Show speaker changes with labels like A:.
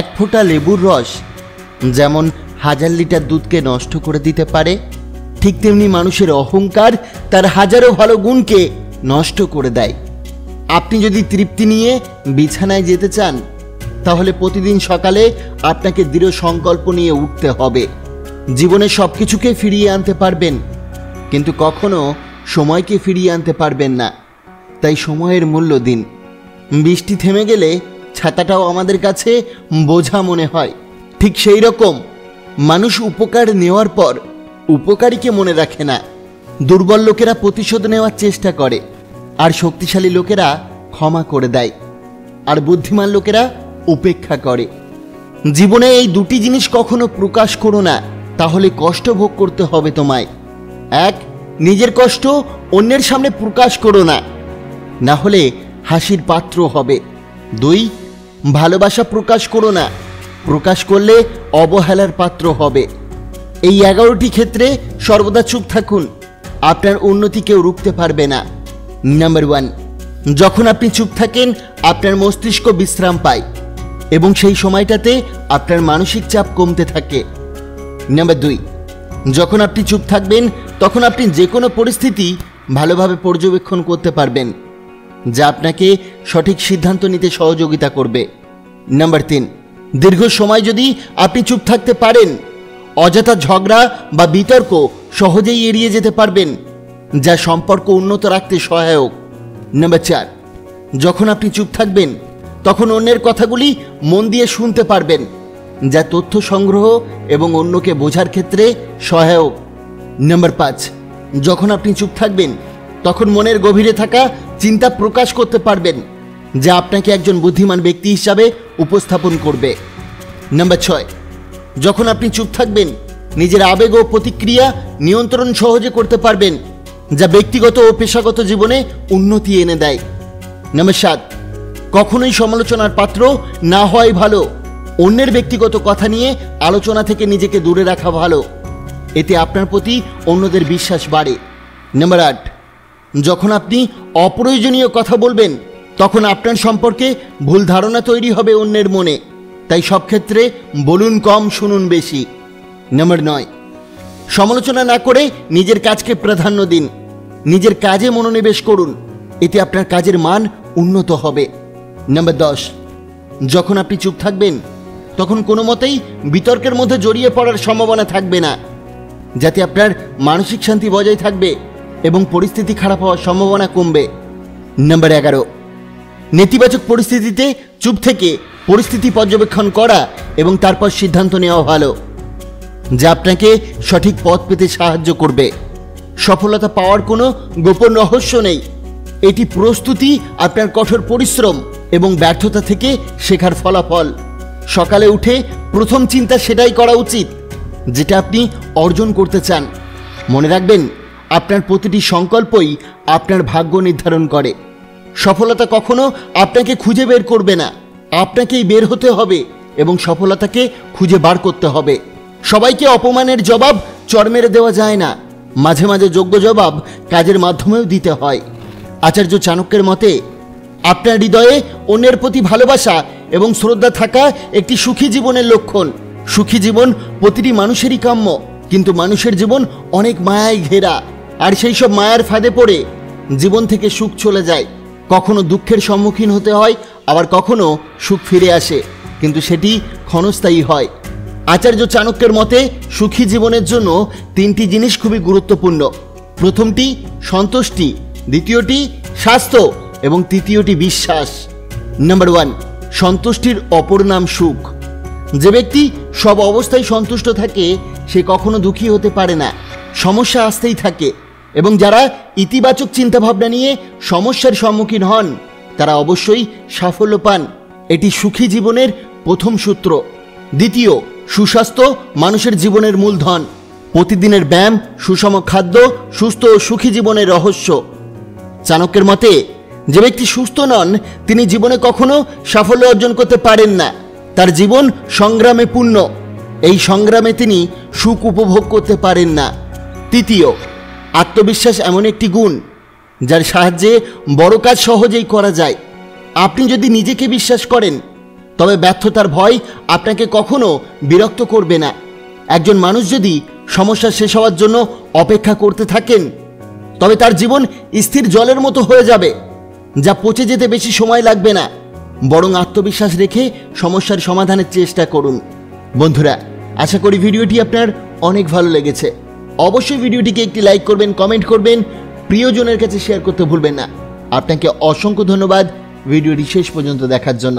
A: এক ফোঁটা লেবুর রস যেমন 1000 লিটার দুধকে নষ্ট করে দিতে পারে, ঠিক তেমনি মানুষের অহংকার তার হাজারো ভালো গুণকে নষ্ট করে দেয়। আপনি যদি তৃপ্তি নিয়ে বিছানায় যেতে চান, তাহলে প্রতিদিন সকালে আপনাকে দৃঢ় সংকল্প নিয়ে উঠতে হবে। জীবনে সব কিছুকে ফিরিয়ে আনতে পারবেন, কিন্তু কখনো সময়কে ফিরিয়ে আনতে পারবেন না। তাই সময়ের মূল্য দিন। বৃষ্টি থেমে গেলে ছাতাটাও আমাদের কাছে বোঝা মনে হয়। ঠিক সেই রকম মানুষ উপকার নেওয়ার পর উপকারীকে মনে রাখে না। দুর্বল লোকেরা প্রতিশোধ নেওয়ার চেষ্টা করে, আর শক্তিশালী লোকেরা ক্ষমা করে দেয়, আর বুদ্ধিমান লোকেরা উপেক্ষা করে। জীবনে এই দুটি জিনিস কখনো প্রকাশ করো না, তাহলে কষ্ট ভোগ করতে হবে তোমায়। 1, নিজের কষ্ট অন্যের সামনে প্রকাশ করো না, না হলে হাসির পাত্র হবে। 2, ভালোবাসা প্রকাশ করো না, প্রকাশ করলে অবহেলার পাত্র হবে। এই 11টি ক্ষেত্রে সর্বদা চুপ থাকুন, আপনার উন্নতি কেউ রুখতে পারবে না। নাম্বার 1, যখন আপনি চুপ থাকেন আপনার মস্তিষ্ক বিশ্রাম পায় এবং সেই সময়টাতে আপনার মানসিক চাপ কমতে থাকে। নাম্বার 2, যখন আপনি চুপ থাকবেন তখন আপনি যে কোনো পরিস্থিতি ভালোভাবে পর্যবেক্ষণ করতে পারবেন, যা আপনাকে সঠিক সিদ্ধান্ত নিতে সহযোগিতা করবে। নাম্বার 3, দীর্ঘ সময় যদি আপনি চুপ থাকতে পারেন, অযথা ঝগড়া বা বিতর্ক সহজেই এড়িয়ে যেতে পারবেন, যা সম্পর্ক উন্নত রাখতে সহায়ক। নাম্বার 4, যখন আপনি চুপ থাকবেন তখন অন্যের কথাগুলি মন দিয়ে শুনতে পারবেন, যা তথ্য সংগ্রহ এবং অন্যকে বোঝার ক্ষেত্রে সহায়ক। নাম্বার 5, যখন আপনি চুপ থাকবেন তখন মনের গভীরে থাকা চিন্তা প্রকাশ করতে পারবেন, যা আপনাকে একজন বুদ্ধিমান ব্যক্তি হিসাবে উপস্থাপন করবে। নাম্বার 6, যখন আপনি চুপ থাকবেন নিজের আবেগ ও প্রতিক্রিয়া নিয়ন্ত্রণ সহজে করতে পারবেন, যা ব্যক্তিগত ও পেশাগত জীবনে উন্নতি এনে দেয়। নাম্বার 7, কখনোই সমালোচনার পাত্র না হওয়াই ভালো। অন্যের ব্যক্তিগত কথা নিয়ে আলোচনা থেকে নিজেকে দূরে রাখা ভালো, এতে আপনার প্রতি অন্যদের বিশ্বাস বাড়ে। নাম্বার 8, যখন আপনি অপ্রয়োজনীয় কথা বলবেন তখন আপনার সম্পর্কে ভুল ধারণা তৈরি হবে অন্যের মনে, তাই সব ক্ষেত্রে বলুন কম, শুনুন বেশি। নাম্বার 9, সমালোচনা না করে নিজের কাজকে প্রাধান্য দিন, নিজের কাজে মনোনিবেশ করুন, এতে আপনার কাজের মান উন্নত হবে। নাম্বার 10, যখন আপনি চুপ থাকবেন তখন কোনো মতেই বিতর্কের মধ্যে জড়িয়ে পড়ার সম্ভাবনা থাকবে না, যাতে আপনার মানসিক শান্তি বজায় থাকবে এবং পরিস্থিতি খারাপ হওয়ার সম্ভাবনা কমবে। নাম্বার 11, নেতিবাচক পরিস্থিতিতে চুপ থেকে পরিস্থিতি পর্যবেক্ষণ করা এবং তারপর সিদ্ধান্ত নেওয়া ভালো, যা আপনাকে সঠিক পথ পেতে সাহায্য করবে। সফলতা পাওয়ার কোনো গোপন রহস্য নেই, এটি প্রস্তুতি, আপনার কঠোর পরিশ্রম এবং ব্যর্থতা থেকে শেখার ফলাফল। সকালে উঠে প্রথম চিন্তা সেটাই করা উচিত যেটা আপনি অর্জন করতে চান। মনে রাখবেন, আপনার প্রতিটি সংকল্পই আপনার ভাগ্য নির্ধারণ করে। সফলতা কখনো আপনাকে খুঁজে বের করবে না, আপনাকেই বের হতে হবে এবং সফলতাকে খুঁজে বার করতে হবে। সবাইকে অপমানের জবাব চড় মেরে দেওয়া যায় না, মাঝে মাঝে যোগ্য জবাব কাজের মাধ্যমেও দিতে হয়। আচার্য চাণক্যের মতে, আপনার হৃদয়ে অন্যের প্রতি ভালোবাসা এবং শ্রদ্ধা থাকা একটি সুখী জীবনের লক্ষণ। সুখী জীবন প্রতিটি মানুষেরই কাম্য, কিন্তু মানুষের জীবন অনেক মায়ায় ঘেরা, আর সেই সব মায়ার ফাঁদে পড়ে জীবন থেকে সুখ চলে যায়। কখনো দুঃখের সম্মুখীন হতে হয়, আবার কখনো সুখ ফিরে আসে, কিন্তু সেটি ক্ষণস্থায়ী হয়। আচার্য চাণক্যের মতে সুখী জীবনের জন্য 3টি জিনিস খুবই গুরুত্বপূর্ণ। প্রথমটি সন্তুষ্টি, দ্বিতীয়টি স্বাস্থ্য এবং তৃতীয়টি বিশ্বাস। নাম্বার 1, সন্তুষ্টির অপর নাম সুখ। যে ব্যক্তি সব অবস্থায় সন্তুষ্ট থাকে সে কখনো দুঃখী হতে পারে না, সমস্যা আসতেই থাকে, এবং যারা ইতিবাচক চিন্তাভাবনা নিয়ে সমস্যার সম্মুখীন হন তারা অবশ্যই সাফল্য পান। এটি সুখী জীবনের প্রথম সূত্র। দ্বিতীয়, সুস্বাস্থ্য মানুষের জীবনের মূলধন। প্রতিদিনের ব্যায়াম, সুষম খাদ্য, সুস্থ ও সুখী জীবনের রহস্য। চাণক্যের মতে, যে ব্যক্তি সুস্থ নন তিনি জীবনে কখনো সাফল্য অর্জন করতে পারেন না। তার জীবন সংগ্রামে পূর্ণ, এই সংগ্রামে তিনি সুখ উপভোগ করতে পারেন না। তৃতীয়, আত্মবিশ্বাস এমন একটি গুণ যার সাহায্যে বড় কাজ সহজেই করা যায়। আপনি যদি নিজেকে বিশ্বাস করেন তবে ব্যর্থতার ভয় আপনাকে কখনো বিরক্ত করবে না। একজন মানুষ যদি সমস্যা শেষ হওয়ার জন্য অপেক্ষা করতে থাকেন, তবে তার জীবন স্থির জলের মতো হয়ে যাবে, যা পচে যেতে বেশি সময় লাগবে না। বরং আত্মবিশ্বাস রেখে সমস্যার সমাধানের চেষ্টা করুন। বন্ধুরা, আশা করি ভিডিওটি আপনার অনেক ভালো লেগেছে। অবশ্যই ভিডিওটিকে একটি লাইক করবেন, কমেন্ট করবেন, প্রিয়জনের কাছে শেয়ার করতে ভুলবেন না। আপনাকে অসংখ্য ধন্যবাদ ভিডিওটি শেষ পর্যন্ত দেখার জন্য।